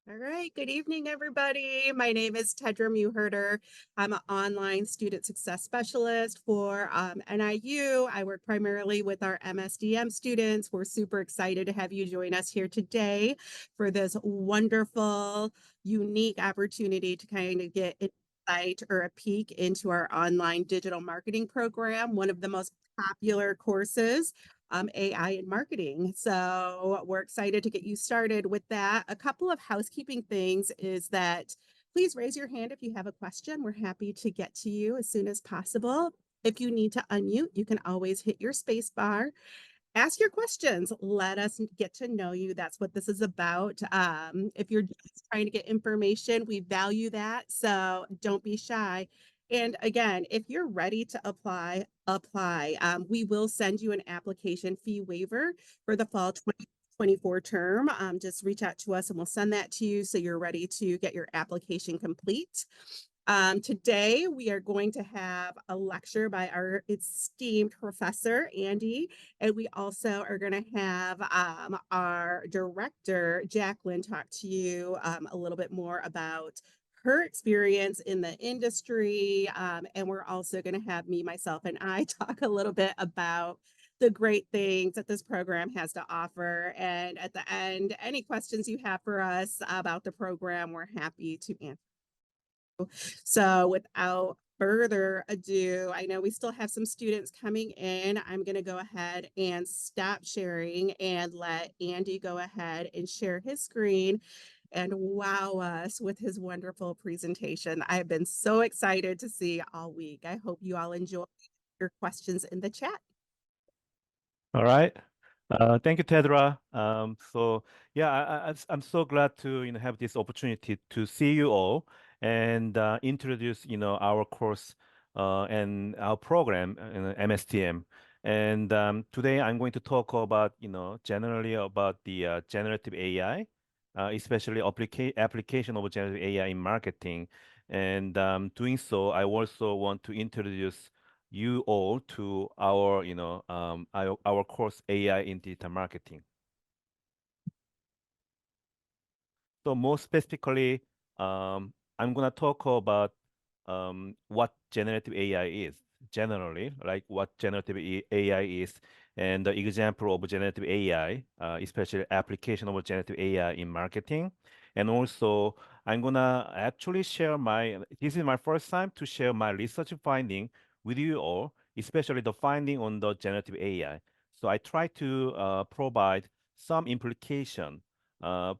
All right. Good evening, everybody. My name is Tedra Mewhirter. I'm an online student success specialist for NIU. I work primarily with our MSDM students. We're super excited to have you join us here today for this wonderful, unique opportunity to kind of get insight or a peek into our online digital marketing program, one of the most popular courses AI and marketing. So we're excited to get you started with that. A couple of housekeeping things is that please raise your hand if you have a question. We're happy to get to you as soon as possible. If you need to unmute, you can always hit your space bar. Ask your questions. Let us get to know you. That's what this is about. If you're just trying to get information, we value that. So don't be shy. And again, if you're ready to apply, apply. We will send you an application fee waiver for the fall 2024 term. Just reach out to us and we'll send that to you so you're ready to get your application complete. Today, we are going to have a lecture by our esteemed Professor Andy, and we also are going to have our director, Jaclyn, talk to you a little bit more about her experience in the industry. And we're also going to have myself, and I talk a little bit about the great things that this program has to offer. And at the end, any questions you have for us about the program, we're happy to answer. So without further ado, I know we still have some students coming in. I'm going to go ahead and stop sharing and let Andy go ahead and share his screen and wow us with his wonderful presentation. I've been so excited to see all week. I hope you all enjoy your questions in the chat. All right. Thank you, Tedra. I'm so glad to have this opportunity to see you all and introduce our course and our program in MSTM. And today I'm going to talk about generally about the generative AI, especially application of generative AI in marketing. And doing so, I also want to introduce you all to our our course AI in digital marketing. So more specifically, I'm gonna talk about what generative AI is generally, like what generative AI is, and the example of generative AI, especially application of generative AI in marketing. And also, I'm gonna actually share this is my first time to share my research finding with you all, especially the finding on the generative AI. So I try to provide some implication of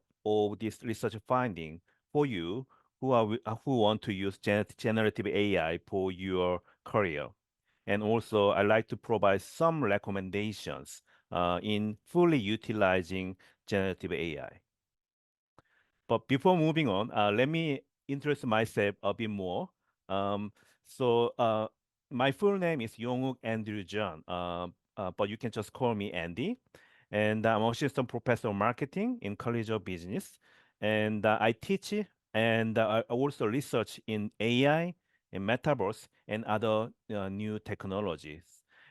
this research finding for you who want to use generative AI for your career. And also, I like to provide some recommendations in fully utilizing generative AI. But before moving on, let me introduce myself a bit more. Um, my full name is Yonguk Andrew Jeon, but you can just call me Andy. And I'm Assistant Professor of Marketing in College of Business. And I teach and I also research in AI and Metaverse and other new technologies.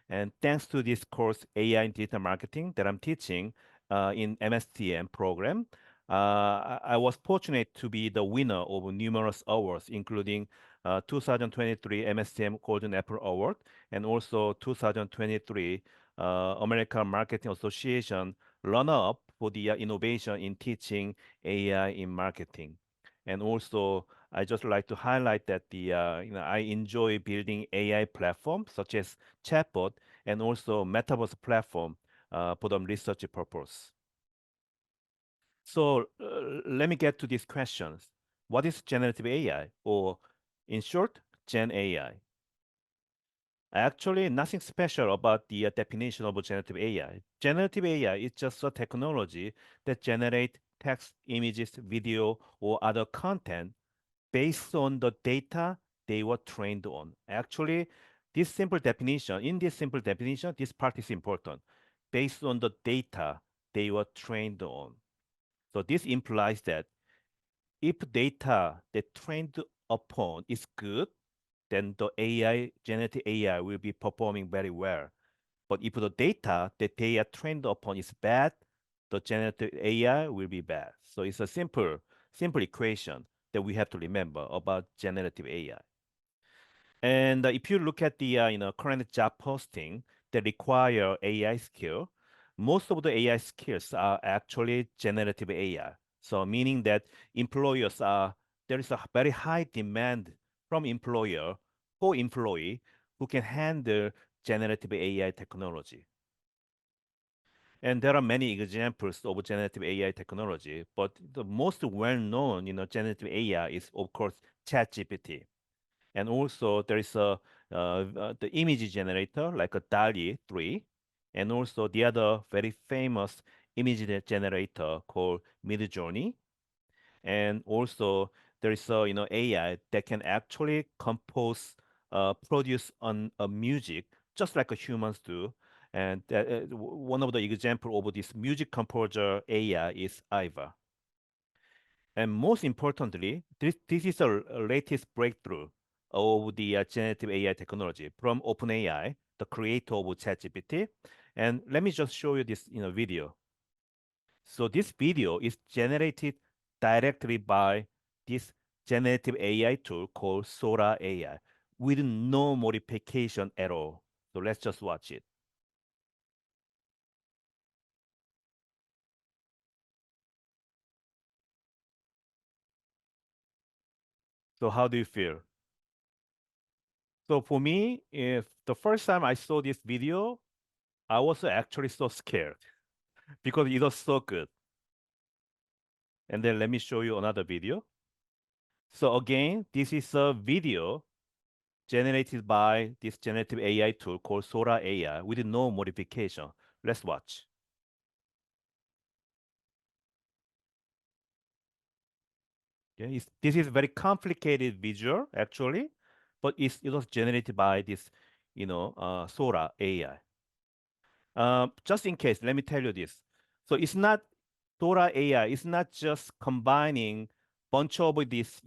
And thanks to this course, AI in Digital Marketing, that I'm teaching in MSTM program, I was fortunate to be the winner of numerous awards, including 2023 MSTM Golden Apple Award and also 2023 American Marketing Association runner-up for the innovation in teaching AI in marketing. And also, I just like to highlight that I enjoy building AI platforms such as chatbot and also metaverse platform for the research purpose. So let me get to these questions. What is generative AI, or in short, Gen AI? Actually, nothing special about the definition of generative AI. Generative AI is just a technology that generates text, images, video, or other content based on the data they were trained on. Actually, in this simple definition, this part is important. Based on the data they were trained on. So this implies that if data they trained upon is good, then the generative AI will be performing very well. But if the data that they are trained upon is bad, the generative AI will be bad. So it's a simple simple equation that we have to remember about generative AI. And if you look at the current job posting that require AI skill, most of the AI skills are actually generative AI. So meaning that employers are there is a very high demand from employer for employee who can handle generative AI technology. And there are many examples of generative AI technology, but the most well-known, generative AI is of course ChatGPT. And also there is the image generator like a DALL-E 3, and also the other very famous image generator called Midjourney. And also there is a AI that can actually compose, produce on a music just like a humans do. And one of the example of this music composer AI is Iva. And most importantly, this is a latest breakthrough of the generative AI technology from OpenAI, the creator of ChatGPT. And let me just show you this video. So this video is generated directly by this generative AI tool called Sora AI with no modification at all. So let's just watch it. So how do you feel? So for me, if the first time I saw this video, I was actually so scared because it was so good. And then let me show you another video. So again, this is a video generated by this generative AI tool called Sora AI with no modification. Let's watch. Okay, this is very complicated visual actually, but it was generated by this, Sora AI. Just in case, let me tell you this. So it's not Dora AI. It's not just combining bunch of this,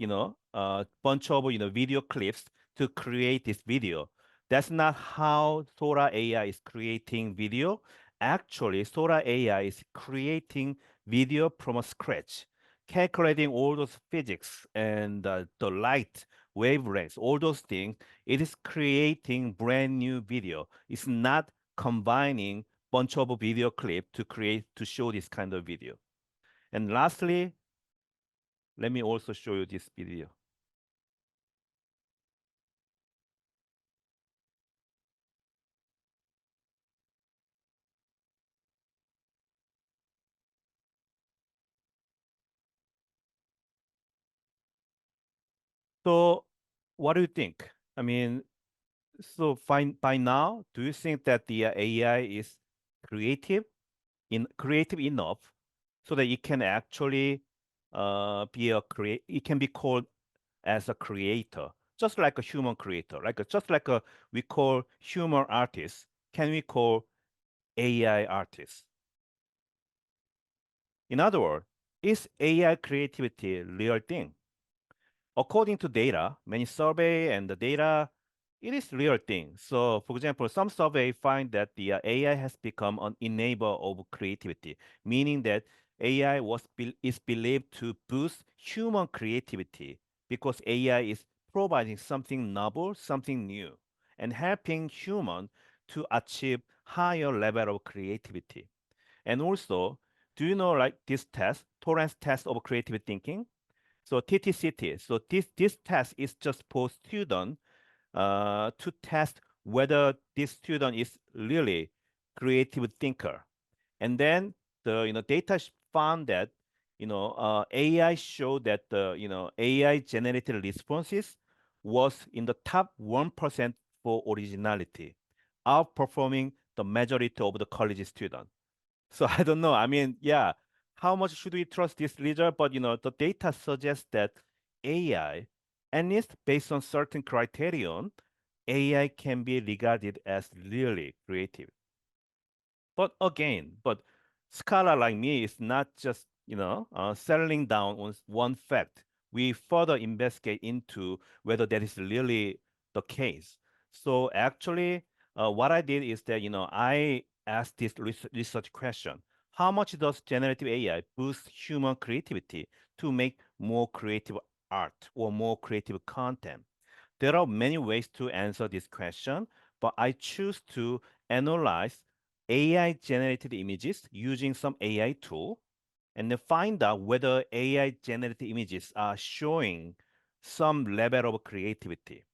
bunch of video clips to create this video. That's not how Sora AI is creating video. Actually, Sora AI is creating video from scratch, calculating all those physics and the light wavelengths, all those things. It is creating brand new video. It's not combining bunch of video clip to show this kind of video. And lastly, let me also show you this video. So what do you think? I mean, so by now, do you think that the AI is creative creative enough so that it can actually it can be called as a creator, just like a human creator, just like we call human artists, can we call AI artists? In other words, is AI creativity a real thing? According to data, many survey and the data, it is real thing. So for example, some survey find that the AI has become an enabler of creativity, meaning that AI is believed to boost human creativity because AI is providing something novel, something new, and helping human to achieve higher level of creativity. And also, do you know like this test, Torrance test of creative thinking? So TTCT. So this test is just for student to test whether this student is really creative thinker. And then the data found that AI showed that the AI generated responses was in the top 1% for originality, outperforming the majority of the college student. So I don't know. I mean, yeah, how much should we trust this result? But the data suggests that AI, at least based on certain criterion, AI can be regarded as really creative. But again, scholar like me is not just settling down on one fact. We further investigate into whether that is really the case. So actually, what I did is that I asked this research question: how much does generative AI boost human creativity to make more creative art or more creative content? There are many ways to answer this question, but I choose to analyze AI generated images using some AI tool and then find out whether AI generated images are showing some level of creativity.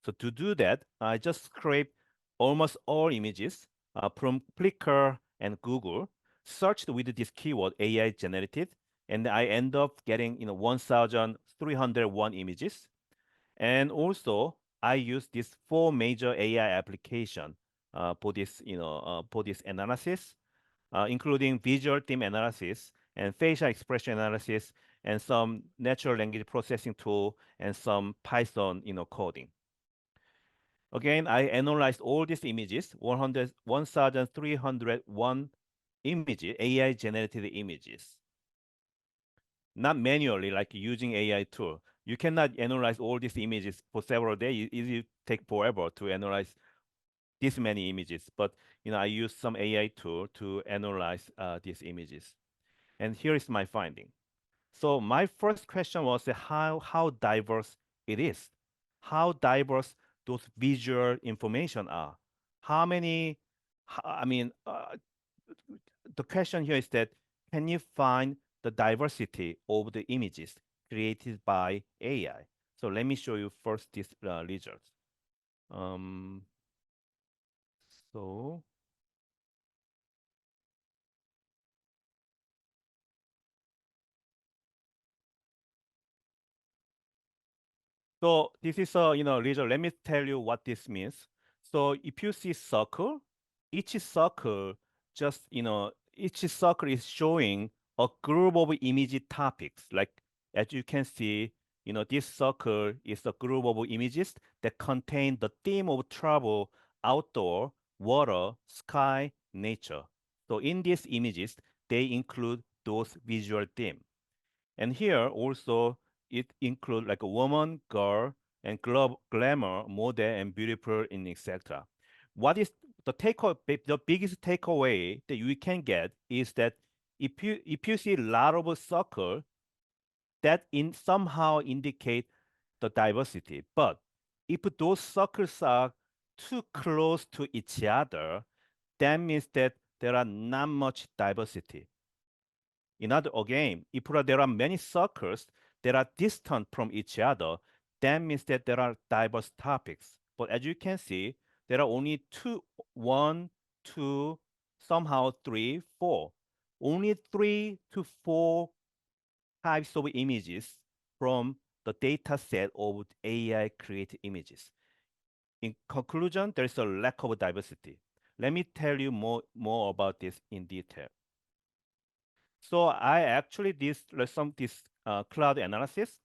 So to do that, I just scrape almost all images from Flickr and Google, searched with this keyword AI generated, and I end up getting 1,301 images. And also, I use these four major AI application for this analysis, including visual theme analysis and facial expression analysis, and some natural language processing tool and some Python coding. Again, I analyzed all these images, 1,301 images, AI generated images. Not manually, like using AI tool. You cannot analyze all these images for several days. It take forever to analyze this many images. But I use some AI tool to analyze these images. And here is my finding. So my first question was how diverse it is, how diverse those visual information are. How many? I mean, the question here is that can you find the diversity of the images created by AI? So let me show you first these results. Um, so So this is a result. Let me tell you what this means. So if you see circle, each circle just each circle is showing a group of image topics. Like as you can see, this circle is a group of images that contain the theme of travel, outdoor, water, sky, nature. So in these images, they include those visual themes. And here also it includes like a woman, girl, and glamour, model, and beautiful, and etc. What is the biggest takeaway that you can get is that if you see a lot of circle, that in somehow indicate the diversity. But if those circles are too close to each other, that means that there are not much diversity. Again, if there are many circles that are distant from each other, that means that there are diverse topics. But as you can see, there are only one, two, somehow three, four. Only 3 to 4 types of images from the data set of AI created images. In conclusion, there is a lack of diversity. Let me tell you more about this in detail. So I actually did some cloud analysis.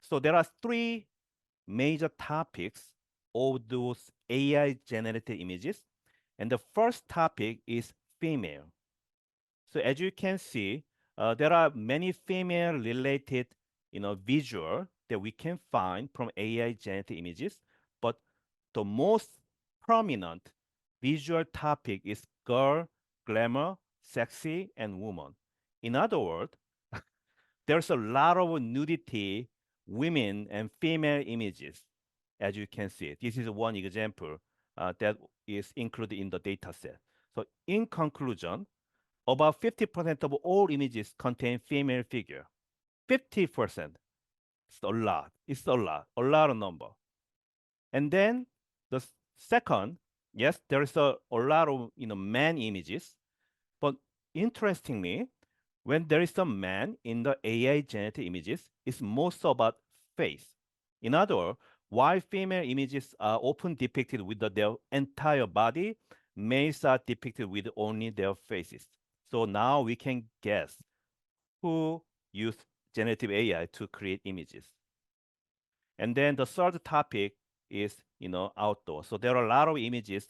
So there are 3 major topics of those AI generated images. And the first topic is female. So as you can see, there are many female related visual that we can find from AI generated images. But the most prominent visual topic is girl, glamour, sexy, and woman. In other words, there's a lot of nudity, women, and female images, as you can see. This is one example that is included in the data set. So in conclusion, about 50% of all images contain female figure. 50%. It's a lot. It's a lot of number. And then the second, yes, there is a lot of man images, but interestingly, when there is a man in the AI generated images, it's most about face. In other words, while female images are often depicted with their entire body, males are depicted with only their faces. So now we can guess who used generative AI to create images. And then the third topic is, outdoor. So there are a lot of images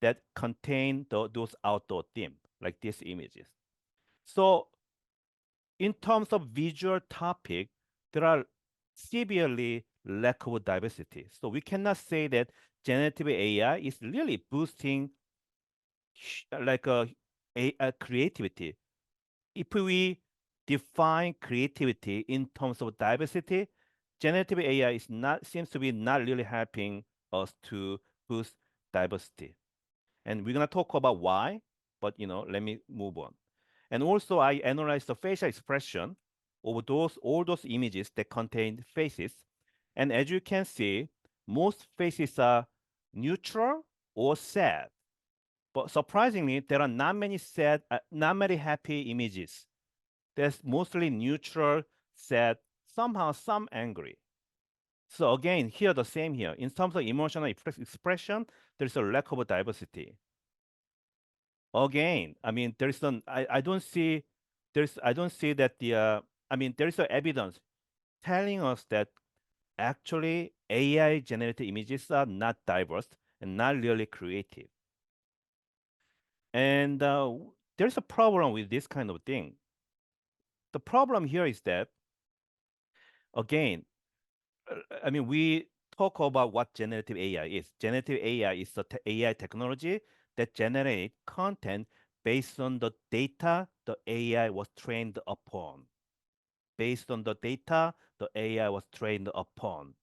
that contain those outdoor themes, like these images. So in terms of visual topic, there are severely lack of diversity. So we cannot say that generative AI is really boosting like a creativity. if we define creativity in terms of diversity, generative AI seems to be not really helping us to boost diversity. And we're gonna talk about why, but let me move on. And also I analyzed the facial expression of all those images that contain faces. And as you can see, most faces are neutral or sad. But surprisingly, there are not many sad, not many happy images. There's mostly neutral, sad, somehow some angry. So again, here the same here. In terms of emotional expression, there's a lack of diversity. Again, I mean, I don't see, I don't see that there is evidence telling us that actually AI generated images are not diverse and not really creative. And there's a problem with this kind of thing. The problem here is that, again, I mean, we talk about what generative AI is. Generative AI is the AI technology that generate content based on the data the AI was trained upon. Based on the data the AI was trained upon.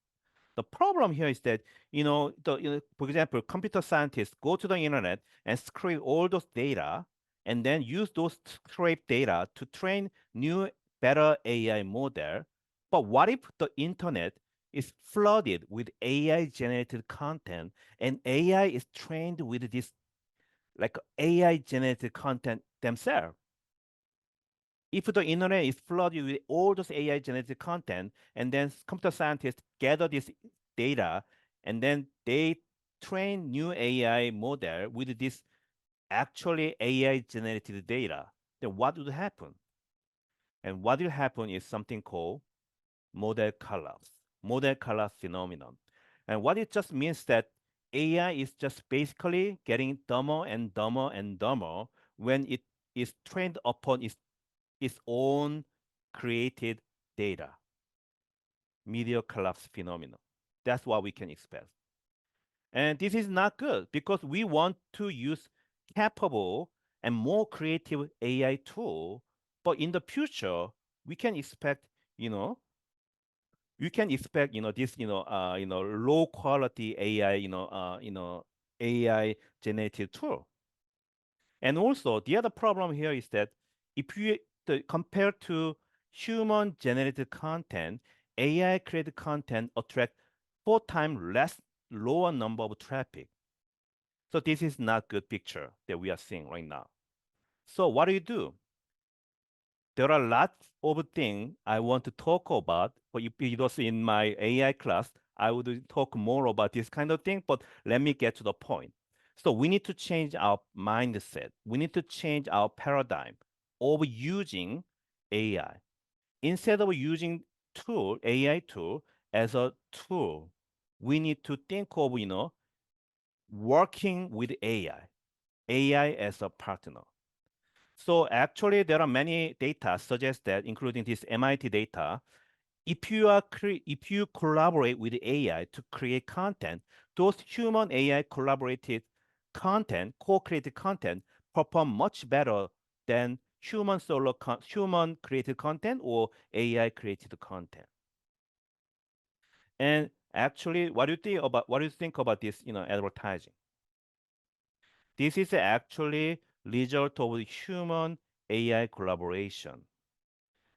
The problem here is that, for example, computer scientists go to the internet and scrape all those data and then use those scraped data to train new, better AI model. But what if the internet is flooded with AI generated content and AI is trained with this like AI generated content themselves? If the internet is flooded with all those AI generated content, and then computer scientists gather this data, and then they train new AI model with this actually AI generated data, then what would happen? And what will happen is something called model collapse phenomenon. And what it just means that AI is just basically getting dumber and dumber and dumber when it is trained upon its own created data. Media collapse phenomenon. That's what we can expect. And this is not good because we want to use capable and more creative AI tool, but in the future, we can expect, you know, this, low quality AI, AI generated tool. And also, the other problem here is that if you compare to human generated content, AI created content attract 4 times less lower number of traffic. So this is not good picture that we are seeing right now. So what do you do? There are lots of things I want to talk about, but if it was in my AI class, I would talk more about this kind of thing, but let me get to the point. So we need to change our mindset. We need to change our paradigm of using AI. Instead of using AI tool as a tool, we need to think of, working with AI as a partner. So actually, there are many data suggest that, including this MIT data, if you collaborate with AI to create content, those human AI collaborated content, co-created content, perform much better than human created content or AI created content. And actually, what do you think about this, advertising? This is actually result of human AI collaboration.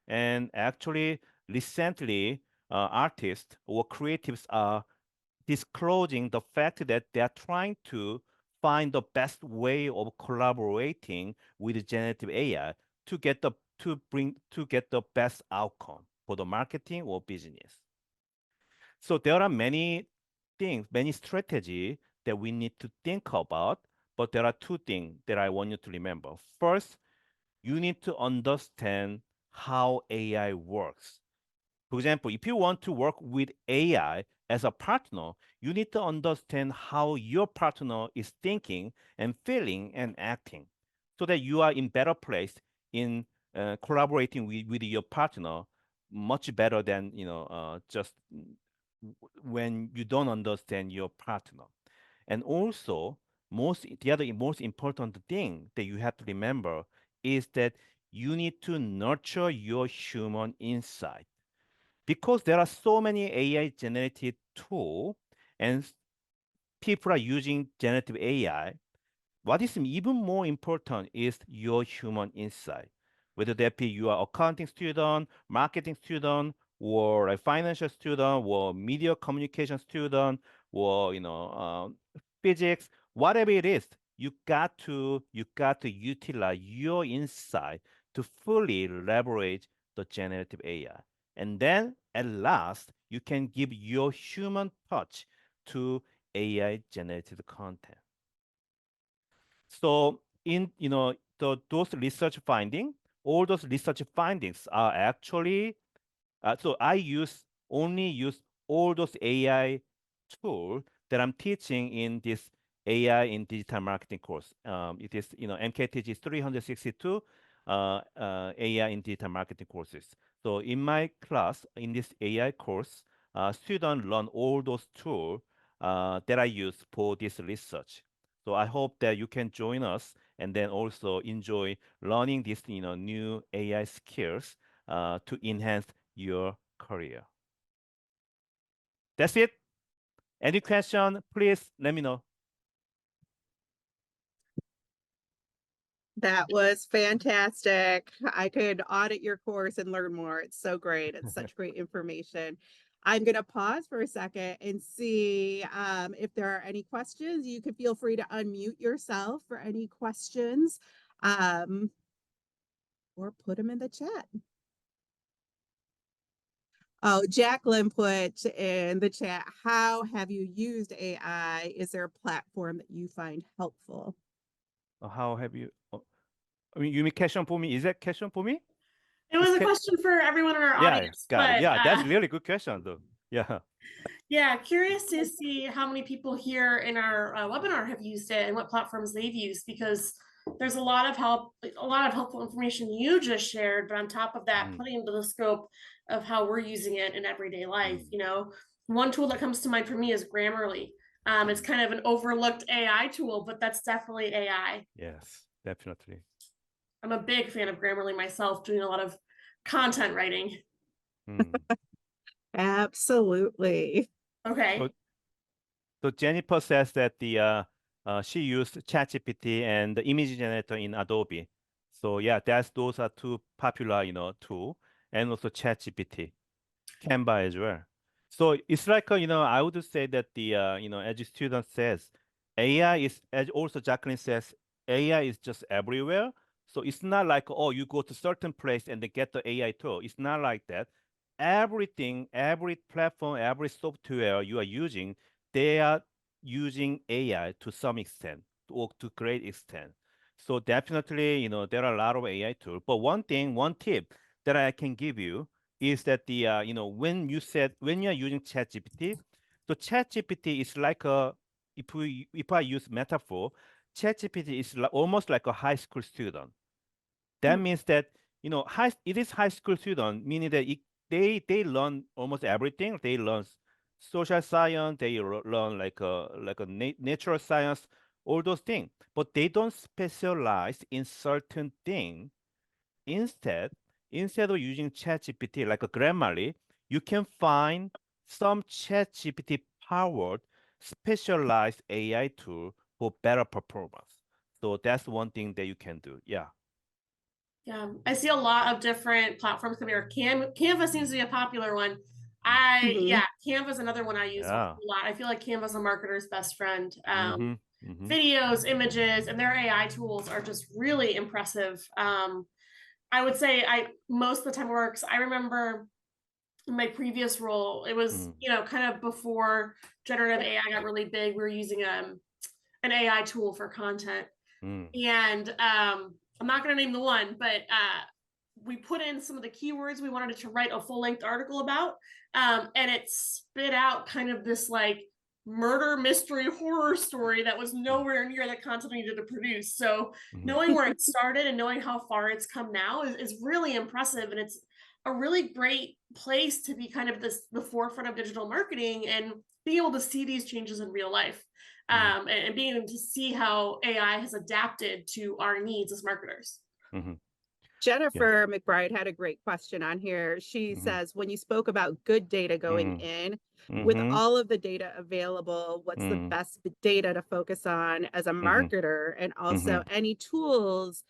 And actually, recently, artists or creatives are disclosing the fact that they are trying to find the best way of collaborating with generative AI to get the best outcome for the marketing or business. So there are many things, many strategy that we need to think about, but there are 2 things that I want you to remember. First, you need to understand how AI works. For example, if you want to work with AI as a partner, you need to understand how your partner is thinking and feeling and acting so that you are in better place in collaborating with your partner much better than, just when you don't understand your partner. And also, the other most important thing that you have to remember is that you need to nurture your human insight because there are so many AI generated tools and people are using generative AI. What is even more important is your human insight. Whether that be you are accounting student, marketing student, or a financial student, or media communication student, or physics, whatever it is, you got to utilize your insight to fully leverage the generative AI. And then at last, you can give your human touch to AI generated content. So in those research finding, all those research findings are actually so I only use all those AI tools that I'm teaching in this AI in digital marketing course. It is MKTG 362 AI in digital marketing courses. So in my class in this AI course, students learn all those tools that I use for this research. So I hope that you can join us and then also enjoy learning these new AI skills to enhance your career. That's it. Any question, please let me know. That was fantastic. I could audit your course and learn more. It's so great. It's such great information. I'm going to pause for a second and see if there are any questions. You can feel free to unmute yourself for any questions or put them in the chat. Oh, Jaclyn put in the chat, how have you used AI? Is there a platform that you find helpful? How have you? I mean, you mean question for me? Is that question for me? It was a question for everyone in our Yeah, audience. got it. But, Yeah, that's really good question though. Yeah. yeah, curious to see how many people here in our webinar have used it and what platforms they've used, because there's a lot of helpful information you just shared, but on top of that, putting into the scope of how we're using it in everyday life. One tool that comes to mind for me is Grammarly. It's kind of an overlooked AI tool, but that's definitely AI. Yes, definitely. I'm a big fan of Grammarly myself, doing a lot of content writing. Absolutely. Okay. So Jennifer says that she used ChatGPT and the image generator in Adobe. So yeah, those are two popular tool, and also ChatGPT, Canva as well. So it's like I would say that as the student says, AI is, as also Jaclyn says, AI is just everywhere. So it's not like, oh, you go to certain place and they get the AI tool. It's not like that. Everything, every platform, every software you are using, they are using AI to some extent or to great extent. So definitely, there are a lot of AI tools. But one tip that I can give you is that when you're using ChatGPT, so ChatGPT is like if I use metaphor, ChatGPT is almost like a high school student. That means that it is high school student, meaning that they learn almost everything. They learn social science, they learn like a natural science, all those things, but they don't specialize in certain thing. Instead of using ChatGPT like a Grammarly, you can find some ChatGPT powered specialized AI tool for better performance. So that's one thing that you can do. Yeah. Yeah, I see a lot of different platforms coming here. Canva seems to be a popular one. Canva is another one I use a lot. I feel like Canva is a marketer's best friend. Videos, images, and their AI tools are just really impressive. I would say most of the time works. I remember in my previous role, it was kind of before generative AI got really big. We were using an AI tool for content, and I'm not going to name the one, but we put in some of the keywords we wanted it to write a full-length article about, and it spit out kind of this like murder mystery horror story that was nowhere near the content we needed to produce. So knowing where it started and knowing how far it's come now is really impressive, and it's a really great place to be kind of the forefront of digital marketing and being able to see these changes in real life. And being able to see how AI has adapted to our needs as marketers. Jennifer McBride had a great question on here. She says, when you spoke about good data going in, with all of the data available, what's the best data to focus on as a marketer? And also any tools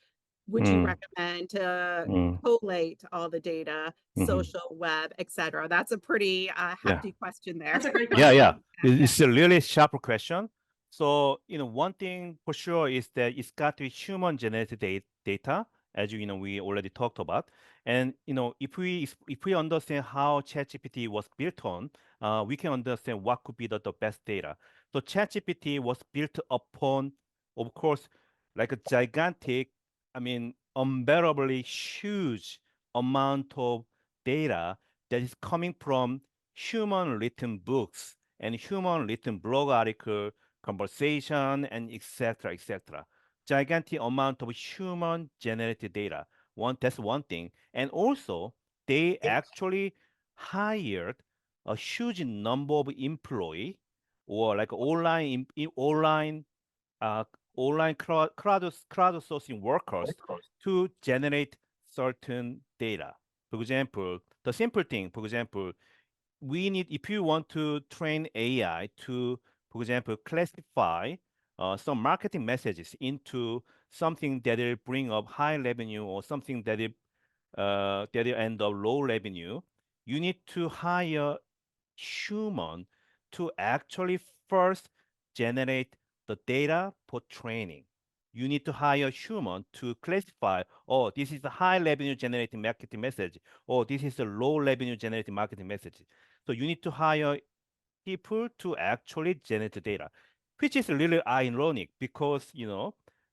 would you recommend to collate all the data, social, web, etc.? That's a pretty hefty question there. That's a great question. Yeah. It's a really sharp question. So, one thing for sure is that it's got to be human generated data, as we already talked about. And, if we understand how ChatGPT was built on, we can understand what could be the best data. So ChatGPT was built upon, of course, like a gigantic, unbearably huge amount of data that is coming from human written books and human written blog article, conversation, and etc. etc. Gigantic amount of human generated data. That's one thing. And also they actually hired a huge number of employee or like online uh, crowdsourcing workers to generate certain data. For example, the simple thing, for example, if you want to train AI to, for example, classify some marketing messages into something that will bring up high revenue or something that will end up low revenue, you need to hire human to actually first generate the data for training. You need to hire human to classify, oh, this is a high revenue generating marketing message, or this is a low revenue generating marketing message. So you need to hire people to actually generate the data, which is really ironic because,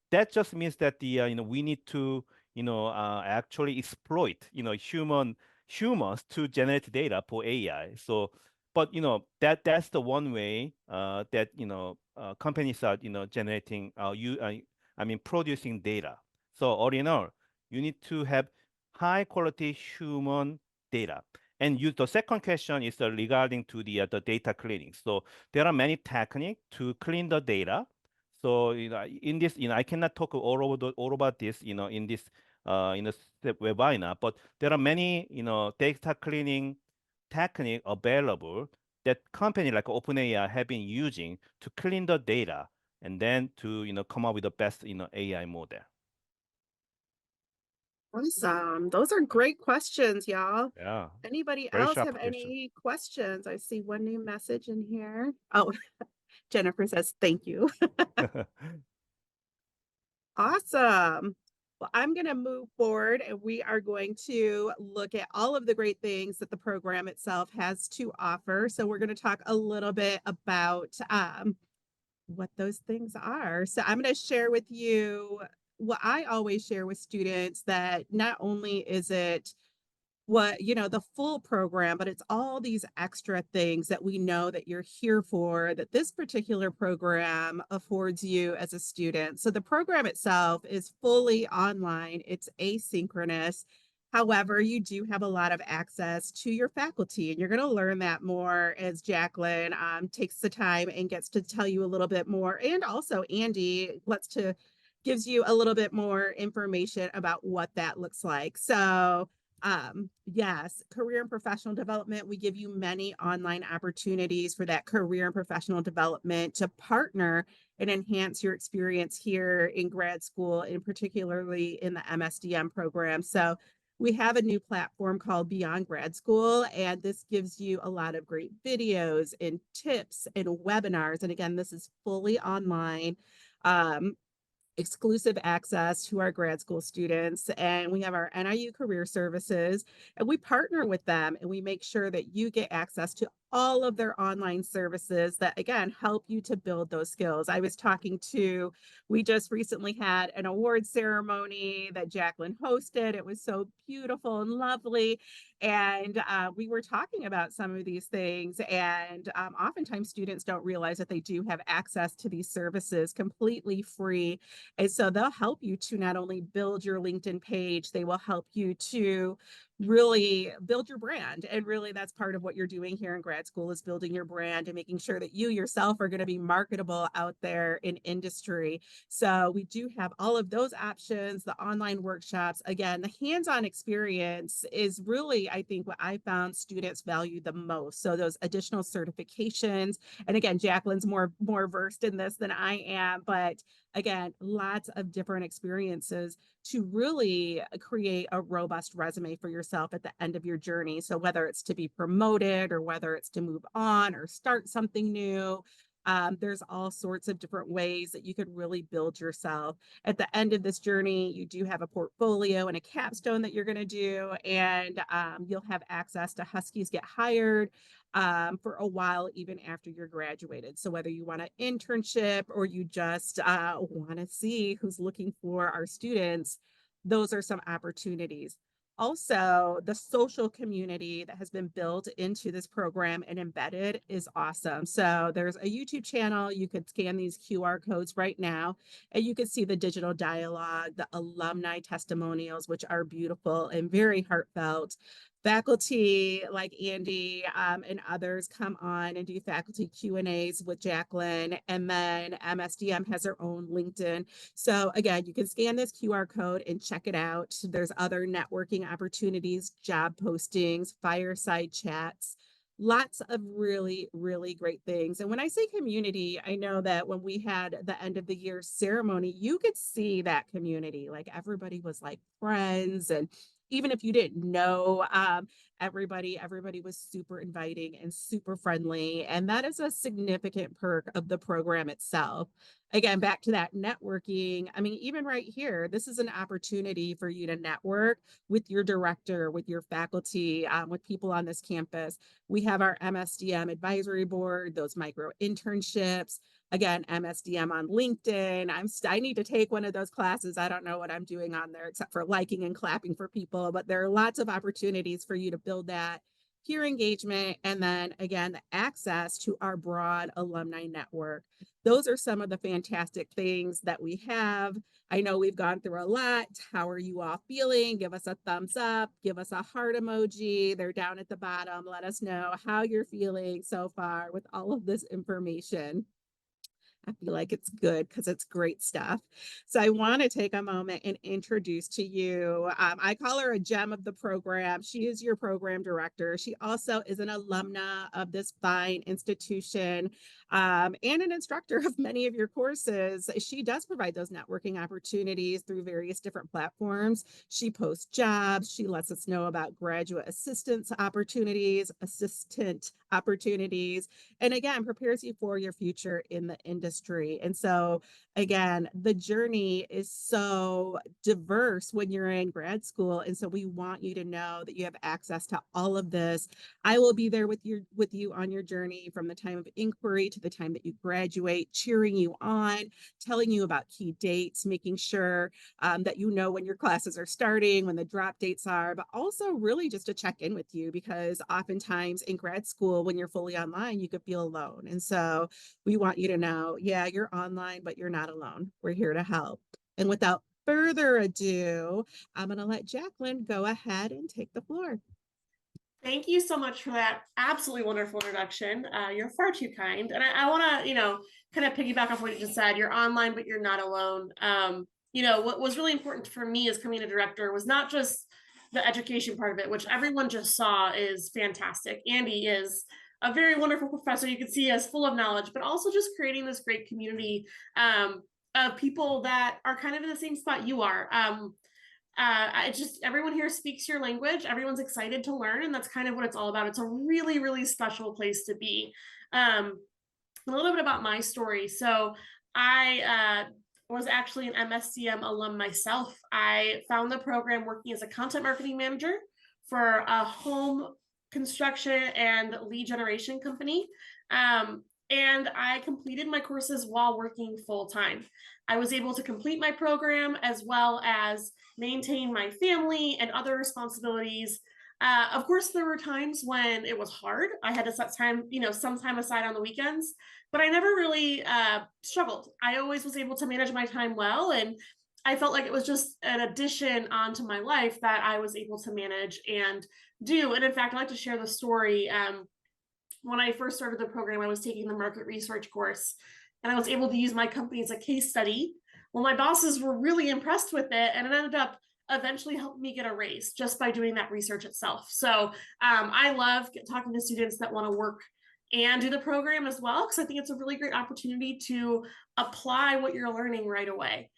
that just means that we need to, actually exploit, humans to generate data for AI. So, but that's the one way that companies are generating producing data. So all in all, you need to have high quality human data. And the second question is regarding to the data cleaning. So there are many techniques to clean the data. So in this, I cannot talk all about this, in this webinar, but there are many data cleaning technique available that company like OpenAI have been using to clean the data and then to come up with the best AI model. Awesome. Those are great questions, y'all. Yeah. Anybody Very else sharp have question. any questions? I see one new message in here. Oh, Jennifer says, thank you. Awesome. Well, I'm going to move forward and we are going to look at all of the great things that the program itself has to offer. So we're going to talk a little bit about what those things are. So I'm going to share with you what I always share with students, that not only is it the full program, but it's all these extra things that we know that you're here for, that this particular program affords you as a student. So the program itself is fully online, it's asynchronous. However, you do have a lot of access to your faculty, and you're going to learn that more as Jaclyn takes the time and gets to tell you a little bit more. And also Andy gives you a little bit more information about what that looks like. So yes, career and professional development. We give you many online opportunities for that career and professional development to partner and enhance your experience here in grad school, and particularly in the MSDM program. So we have a new platform called Beyond Grad School, and this gives you a lot of great videos and tips and webinars. And again, this is fully online. Exclusive access to our grad school students, and we have our NIU career services, and we partner with them, and we make sure that you get access to all of their online services that again help you to build those skills. We just recently had an award ceremony that Jaclyn hosted. It was so beautiful and lovely, and we were talking about some of these things, and oftentimes students don't realize that they do have access to these services completely free. And so they'll help you to not only build your LinkedIn page, they will help you to really build your brand. And really that's part of what you're doing here in grad school, is building your brand and making sure that you yourself are going to be marketable out there in industry. So we do have all of those options, the online workshops. Again, the hands-on experience is really, I think, what I found students value the most. So those additional certifications, and again, Jaclyn's more versed in this than I am, but again, lots of different experiences to really create a robust resume for yourself at the end of your journey. So whether it's to be promoted or whether it's to move on or start something new, there's all sorts of different ways that you could really build yourself. At the end of this journey, you do have a portfolio and a capstone that you're going to do, and you'll have access to Huskies Get Hired for a while, even after you're graduated. So whether you want an internship or you just want to see who's looking for our students, those are some opportunities. Also, the social community that has been built into this program and embedded is awesome. So there's a YouTube channel. You could scan these QR codes right now, and you can see the digital dialogue, the alumni testimonials, which are beautiful and very heartfelt. Faculty like Andy and others come on and do faculty Q&As with Jaclyn, and then MSDM has their own LinkedIn. So again, you can scan this QR code and check it out. There's other networking opportunities, job postings, fireside chats, lots of really, really great things. And when I say community, I know that when we had the end of the year ceremony, you could see that community. Like everybody was like friends, and even if you didn't know everybody was super inviting and super friendly. And that is a significant perk of the program itself. Again, back to that networking. I mean, even right here, this is an opportunity for you to network with your director, with your faculty, with people on this campus. We have our MSDM advisory board, those micro internships. Again, MSDM on LinkedIn. I need to take one of those classes. I don't know what I'm doing on there except for liking and clapping for people, but there are lots of opportunities for you to build that peer engagement. And then again, the access to our broad alumni network. Those are some of the fantastic things that we have. I know we've gone through a lot. How are you all feeling? Give us a thumbs up, give us a heart emoji. They're down at the bottom. Let us know how you're feeling so far with all of this information. I feel like it's good because it's great stuff. So I want to take a moment and introduce to you, I call her a gem of the program. She is your program director. She also is an alumna of this fine institution and an instructor of many of your courses. She does provide those networking opportunities through various different platforms. She posts jobs. She lets us know about graduate assistant opportunities, and again, prepares you for your future in the industry. And so again, the journey is so diverse when you're in grad school. And so we want you to know that you have access to all of this. I will be there with you on your journey from the time of inquiry to the time that you graduate, cheering you on, telling you about key dates, making sure that you know when your classes are starting, when the drop dates are, but also really just to check in with you, because oftentimes in grad school, when you're fully online, you could feel alone. And so we want you to know, yeah, you're online, but you're not alone. We're here to help. And without further ado, I'm going to let Jaclyn go ahead and take the floor. Thank you so much for that absolutely wonderful introduction. You're far too kind. And I want to, kind of piggyback off what you just said. You're online, but you're not alone. What was really important for me as coming a director was not just the education part of it, which everyone just saw is fantastic. Andy is a very wonderful professor. You can see us full of knowledge, but also just creating this great community of people that are kind of in the same spot you are. Everyone here speaks your language. Everyone's excited to learn, and that's kind of what it's all about. It's a really, really special place to be. A little bit about my story. So I was actually an MSDM alum myself. I found the program working as a content marketing manager for a home construction and lead generation company. And I completed my courses while working full time. I was able to complete my program as well as maintain my family and other responsibilities. Of course, there were times when it was hard. I had to set time, some time aside on the weekends, but I never really struggled. I always was able to manage my time well. And I felt like it was just an addition onto my life that I was able to manage and do. And in fact, I'd like to share the story. When I first started the program, I was taking the market research course, and I was able to use my company as a case study. Well, my bosses were really impressed with it, and it ended up eventually helping me get a raise just by doing that research itself. So I love talking to students that want to work and do the program as well, because I think it's a really great opportunity to apply what you're learning right away.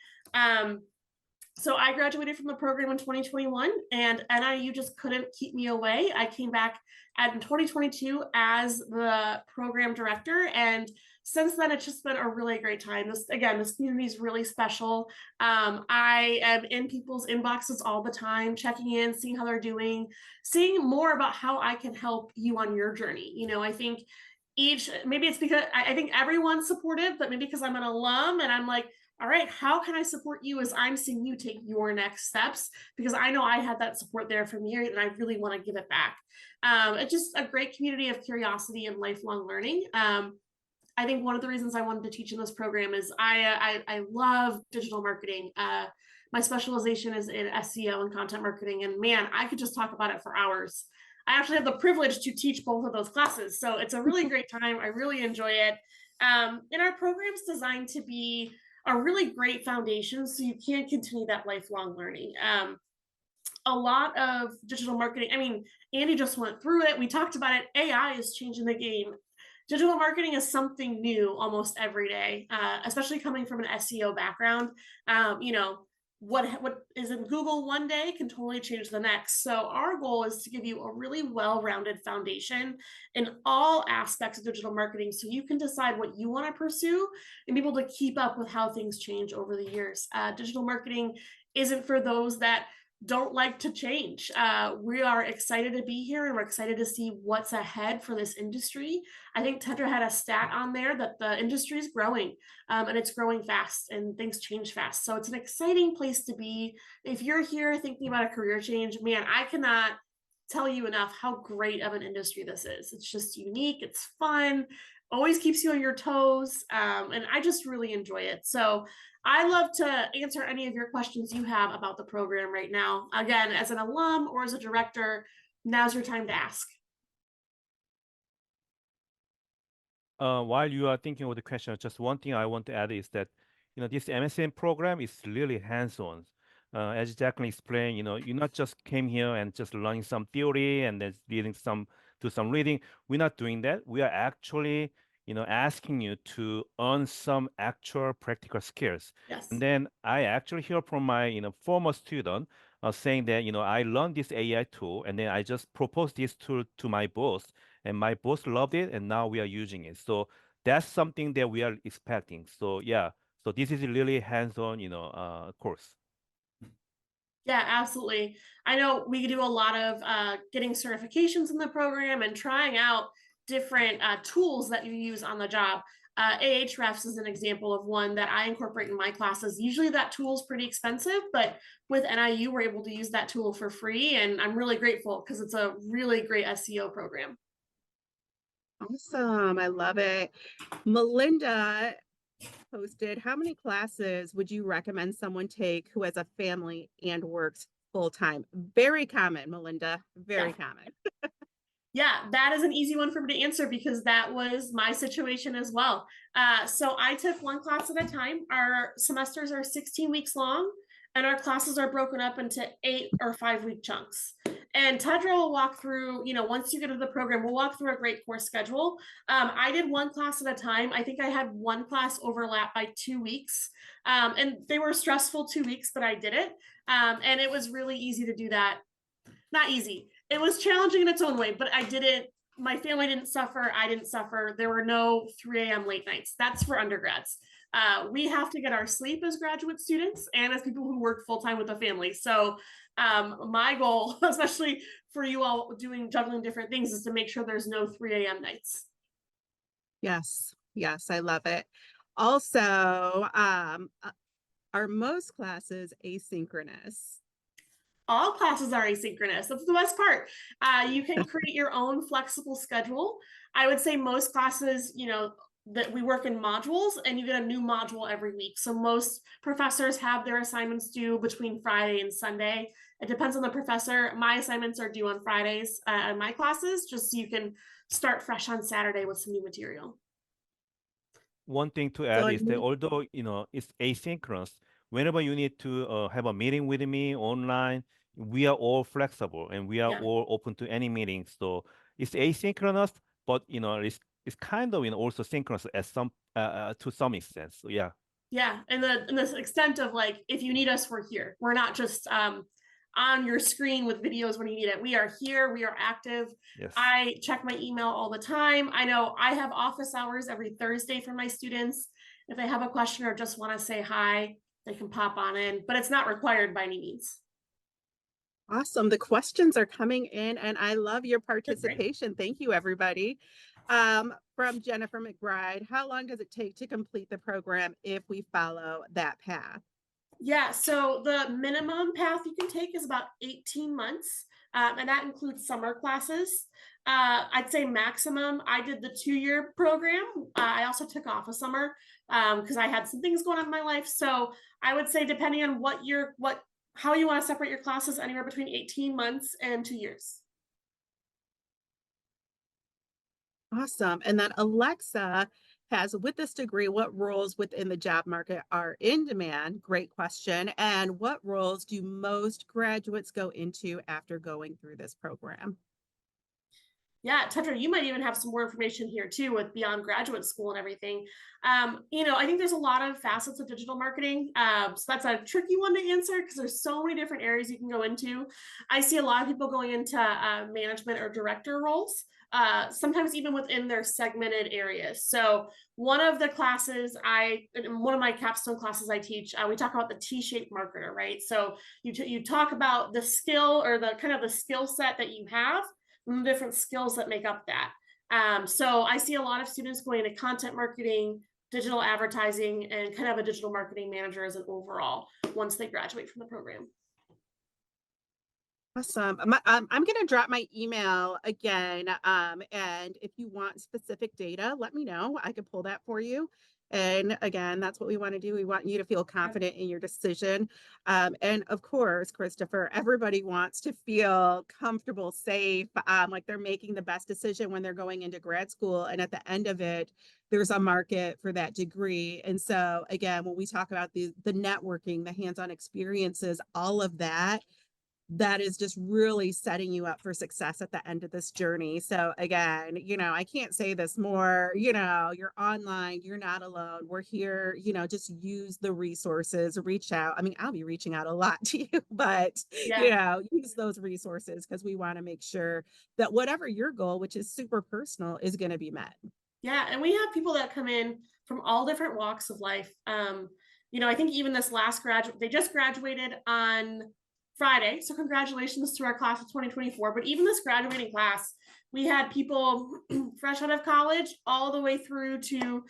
So I graduated from the program in 2021, and NIU just couldn't keep me away. I came back in 2022 as the program director, and since then it's just been a really great time. This community is really special. I am in people's inboxes all the time, checking in, seeing how they're doing, seeing more about how I can help you on your journey. I think maybe it's because I think everyone's supportive, but maybe because I'm an alum and I'm like, all right, how can I support you as I'm seeing you take your next steps? Because I know I had that support there from you, and I really want to give it back. It's just a great community of curiosity and lifelong learning. I think one of the reasons I wanted to teach in this program is I love digital marketing. My specialization is in SEO and content marketing, and man, I could just talk about it for hours. I actually have the privilege to teach both of those classes, so it's a really great time. I really enjoy it. And our program's designed to be a really great foundation so you can continue that lifelong learning. A lot of digital marketing, I mean, Andy just went through it. We talked about it. AI is changing the game. Digital marketing is something new almost every day, especially coming from an SEO background. What is in Google one day can totally change the next. So our goal is to give you a really well-rounded foundation in all aspects of digital marketing so you can decide what you want to pursue and be able to keep up with how things change over the years. Digital marketing isn't for those that don't like to change. We are excited to be here, and we're excited to see what's ahead for this industry. I think Tedra had a stat on there that the industry is growing, and it's growing fast, and things change fast. So it's an exciting place to be. If you're here thinking about a career change, man, I cannot tell you enough how great of an industry this is. It's just unique. It's fun. Always keeps you on your toes. And I just really enjoy it. So I love to answer any of your questions you have about the program right now. Again, as an alum or as a director, now's your time to ask. While you are thinking of the question, just one thing I want to add is that, this MSN program is really hands-on. As Jaclyn explained, you not just came here and just learning some theory and then do some reading. We're not doing that. We are actually, asking you to earn some actual practical skills. Yes. And then I actually hear from my, former student saying that, I learned this AI tool and then I just proposed this tool to my boss, and my boss loved it, and now we are using it. So that's something that we are expecting. So yeah, so this is really hands-on, course. Yeah, absolutely. I know we do a lot of getting certifications in the program and trying out different tools that you use on the job. Ahrefs is an example of one that I incorporate in my classes. Usually that tool is pretty expensive, but with NIU, we're able to use that tool for free. And I'm really grateful because it's a really great SEO program. Awesome. I love it. Melinda posted, how many classes would you recommend someone take who has a family and works full-time? Very common, Melinda. Very common. Yeah, that is an easy one for me to answer because that was my situation as well. So I took one class at a time. Our semesters are 16 weeks long, and our classes are broken up into 8 or 5 week chunks. And Tedra will walk through, once you get into the program, we'll walk through a great course schedule. I did one class at a time. I think I had one class overlap by 2 weeks. And they were stressful 2 weeks, but I did it. And it was really easy to do that. Not easy. It was challenging in its own way, but I did it. My family didn't suffer. I didn't suffer. There were no 3 a.m. late nights. That's for undergrads. We have to get our sleep as graduate students and as people who work full-time with a family. So my goal, especially for you all juggling different things, is to make sure there's no 3 a.m. nights. Yes. Yes. I love it. Also, are most classes asynchronous? All classes are asynchronous. That's the best part. You can create your own flexible schedule. I would say most classes, that we work in modules, and you get a new module every week. So most professors have their assignments due between Friday and Sunday. It depends on the professor. My assignments are due on Fridays in my classes, just so you can start fresh on Saturday with some new material. One thing to So add I is that need- although it's asynchronous, whenever you need to have a meeting with me online, we are all flexible and we are Yeah. all open to any meeting. So it's asynchronous, but it's kind of also synchronous at some to some extent. So yeah. Yeah, and the extent of like, if you need us, we're here. We're not just on your screen with videos when you need it. We are here. We are active. Yes. I check my email all the time. I know I have office hours every Thursday for my students. If they have a question or just want to say hi, they can pop on in, but it's not required by any means. Awesome. The questions are coming in and I love your Great. participation. Thank you, everybody. From Jennifer McBride, how long does it take to complete the program if we follow that path? Yeah, so the minimum path you can take is about 18 months, and that includes summer classes. I'd say maximum, I did the 2-year program. I also took off a summer because I had some things going on in my life. So I would say, depending on how you want to separate your classes, anywhere between 18 months and 2 years. Awesome. And then Alexa has, with this degree, what roles within the job market are in demand? Great question. And what roles do most graduates go into after going through this program? Yeah, Tedra, you might even have some more information here too with beyond graduate school and everything. I think there's a lot of facets of digital marketing. So that's a tricky one to answer because there's so many different areas you can go into. I see a lot of people going into management or director roles, sometimes even within their segmented areas. So one of the classes in one of my capstone classes I teach, we talk about the T-shaped marketer, right? So you talk about the skill or the kind of the skill set that you have, the different skills that make up that. So I see a lot of students going into content marketing, digital advertising, and kind of a digital marketing manager as an overall once they graduate from the program. Awesome. I'm going to drop my email again. And if you want specific data, let me know. I can pull that for you. And again, that's what we want to do. We want you to feel confident in your decision. And of course, Christopher, everybody wants to feel comfortable, safe, like they're making the best decision when they're going into grad school. And at the end of it, there's a market for that degree. And so again, when we talk about the networking, the hands-on experiences, all of that is just really setting you up for success at the end of this journey. So again, I can't say this more, you're online, you're not alone. We're here, just use the resources, reach out. I mean, I'll be reaching out a lot to you, but use those resources because we want to make sure that whatever your goal, which is super personal, is going to be met. Yeah, and we have people that come in from all different walks of life. I think even this last graduate, they just graduated on Friday. So congratulations to our class of 2024. But even this graduating class, we had people fresh out of college all the way through to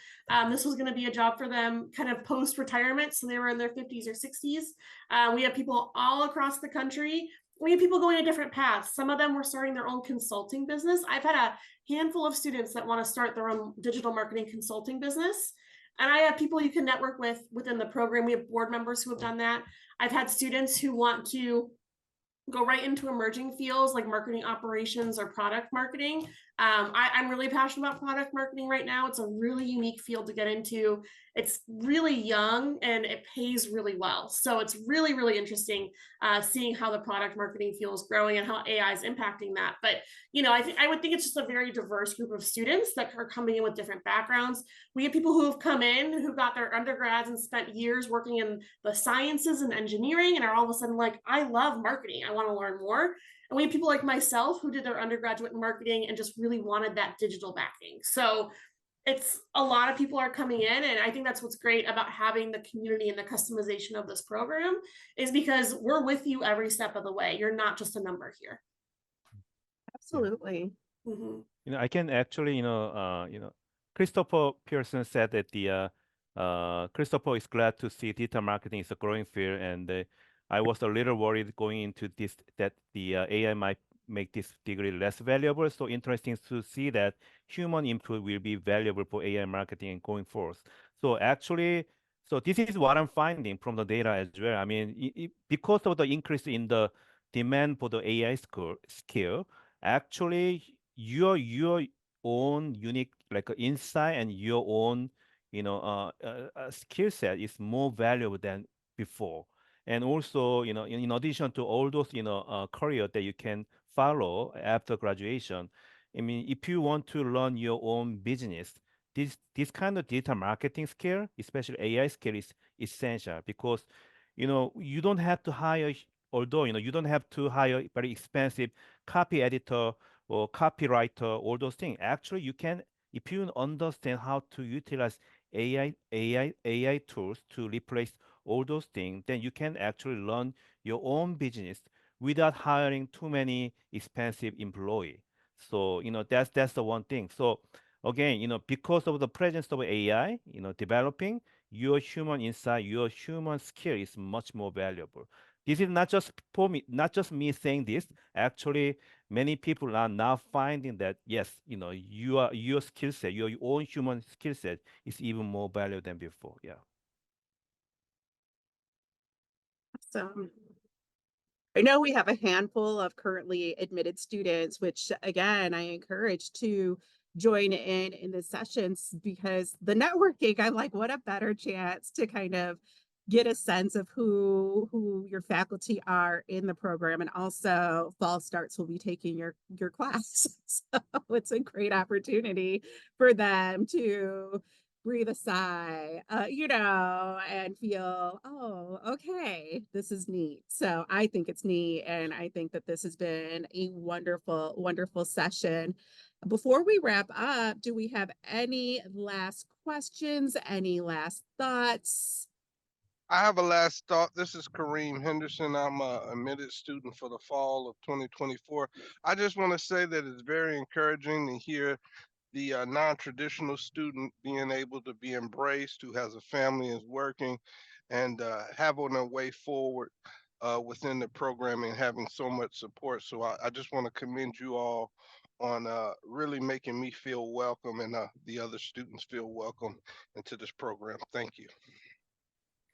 this was going to be a job for them kind of post-retirement. So they were in their 50s or 60s. We have people all across the country. We have people going a different paths. Some of them were starting their own consulting business. I've had a handful of students that want to start their own digital marketing consulting business. And I have people you can network with within the program. We have board members who have done that. I've had students who want to go right into emerging fields like marketing operations or product marketing. I'm really passionate about product marketing right now. It's a really unique field to get into. It's really young and it pays really well. So it's really, really interesting seeing how the product marketing field is growing and how AI is impacting that. But, I would think it's just a very diverse group of students that are coming in with different backgrounds. We have people who have come in who got their undergrads and spent years working in the sciences and engineering and are all of a sudden like, I love marketing. I want to learn more. And we have people like myself who did their undergraduate in marketing and just really wanted that digital backing. So it's a lot of people are coming in. And I think that's what's great about having the community and the customization of this program is because we're with you every step of the way. You're not just a number here. Absolutely. Mm-hmm. I can actually, Christopher Pearson said that Christopher is glad to see digital marketing is a growing field, and I was a little worried going into this that the AI might make this degree less valuable. So interesting to see that human input will be valuable for AI marketing and going forth. So actually, so this is what I'm finding from the data as well. I mean, because of the increase in the demand for the AI skill, actually your own unique like insight and your own skill set is more valuable than before. And also, in addition to all those, career that you can follow after graduation, I mean, if you want to run your own business, this kind of digital marketing skill, especially AI skill, is essential because, you don't have to hire, although, you don't have to hire very expensive copy editor or copywriter, all those things. Actually, you can, if you understand how to utilize AI tools to replace all those things, then you can actually run your own business without hiring too many expensive employee. So, that's the one thing. So again, because of the presence of AI, developing your human insight, your human skill is much more valuable. This is not just for me, not just me saying this. Actually, many people are now finding that yes, your skill set, your own human skill set is even more valuable than before. Yeah. So I know we have a handful of currently admitted students, which again, I encourage to join in the sessions because the networking, I'm like, what a better chance to kind of get a sense of who your faculty are in the program. And also fall starts will be taking your class. So it's a great opportunity for them to breathe a sigh, and feel, oh, okay, this is neat. So I think it's neat. And I think that this has been a wonderful, wonderful session. Before we wrap up, do we have any last questions? Any last thoughts? I have a last thought. This is Kareem Henderson. I'm a admitted student for the fall of 2024. I just want to say that it's very encouraging to hear the non-traditional student being able to be embraced, who has a family, is working, and have on their way forward within the program and having so much support. So I just want to commend you all on really making me feel welcome and the other students feel welcome into this program. Thank you.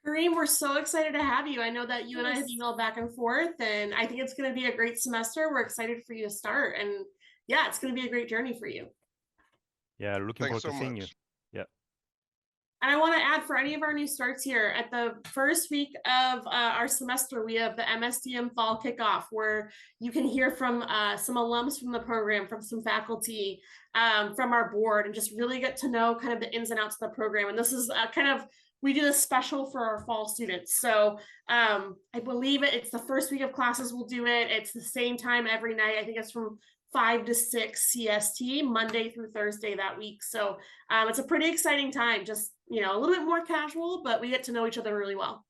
Kareem, we're so excited to have you. I know that you and I have Yes. emailed back and forth, and I think it's going to be a great semester. We're excited for you to start, and yeah, it's going to be a great journey for you. Yeah, looking Thanks forward to so seeing you. much. Yeah. And I want to add for any of our new starts here, at the first week of our semester, we have the MSDM fall kickoff where you can hear from some alums from the program, from some faculty, from our board, and just really get to know kind of the ins and outs of the program. And this is we do this special for our fall students. So I believe it's the first week of classes we'll do it. It's the same time every night. I think it's from 5 to 6 CST, Monday through Thursday that week. So it's a pretty exciting time, just, a little bit more casual, but we get to know each other really well.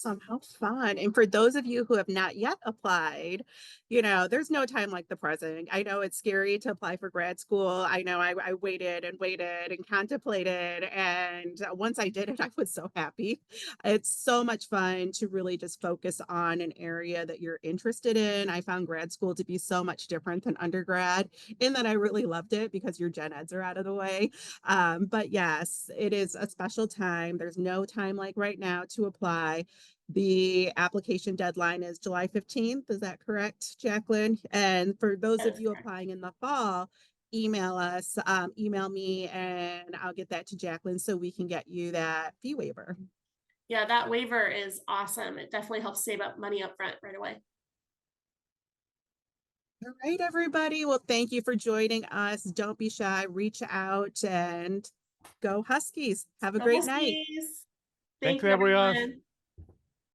How fun. And for those of you who have not yet applied, there's no time like the present. I know it's scary to apply for grad school. I know I waited and waited and contemplated. And once I did it, I was so happy. It's so much fun to really just focus on an area that you're interested in. I found grad school to be so much different than undergrad, in that I really loved it because your gen eds are out of the way. But yes, it is a special time. There's no time like right now to apply. The application deadline is July 15th. Is that correct, Jaclyn? And for those of you applying in the fall, email us, email me, and I'll get that to Jaclyn so we can get you that fee waiver. Yeah, that waiver is awesome. It definitely helps save up money up front right away. All right, everybody. Well, thank you for joining us. Don't be shy. Reach out and go Huskies. Have a great night. Thank you, everyone. everyone.